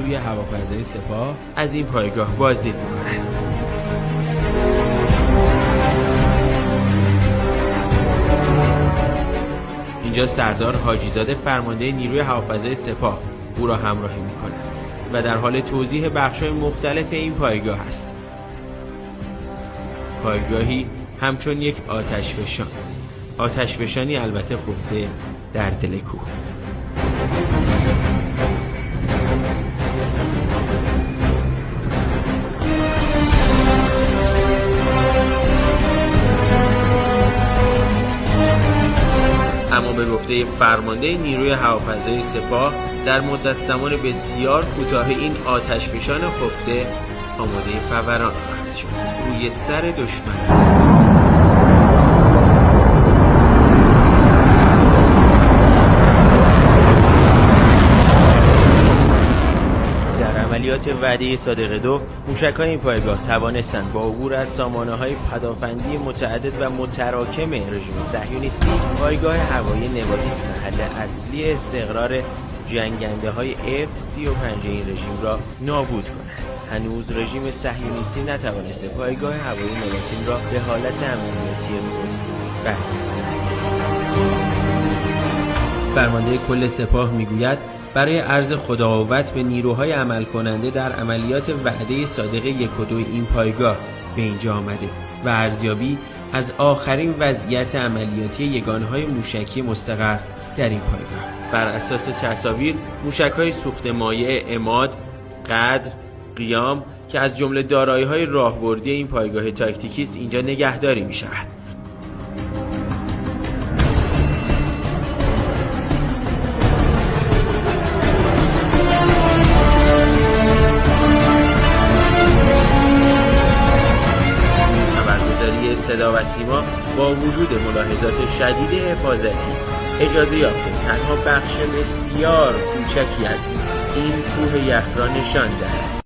نیروی هوافضایی سپاه از این پایگاه بازدید می‌کنند. اینجا سردار حاجیزاده فرمانده نیروی هوافضای سپاه او را همراهی می‌کند و در حال توضیح بخش‌های مختلف این پایگاه است. پایگاهی همچون یک آتشفشانی البته خفته در دل کوه. اما به گفته فرمانده نیروی هوافضای سپاه در مدت زمان بسیار کوتاه این آتشفشان خفته آماده فوران خواهد شد روی سر دشمن. عملیات وعده صادق 2 موشک‌های این پایگاه توانستند با عبور از سامانه‌های پدافندی متعدد و متراکم رژیم صهیونیستی پایگاه هوایی نباتی محل اصلی استقرار جنگنده‌های F-35 این رژیم را نابود کنند. هنوز رژیم صهیونیستی نتوانسته پایگاه هوایی نباتی را به حالت عملیاتی خود برگرداند. فرمانده کل سپاه میگوید برای عرض خداوت به نیروهای عمل کننده در عملیات وعده صادق 1 و 2 این پایگاه به اینجا آمده و ارزیابی از آخرین وضعیت عملیاتی یگانهای موشکی مستقر در این پایگاه. بر اساس تصاویر موشک‌های سوخت مایع عماد، قدر، قیام که از جمله دارایی‌های راهبردی این پایگاه تاکتیکی است اینجا نگهداری می‌شود. صدا و سیما با وجود ملاحظات شدید حفاظتی اجازه یافته تنها بخش بسیار کوچکی از این کوه یخ را نشان دهد.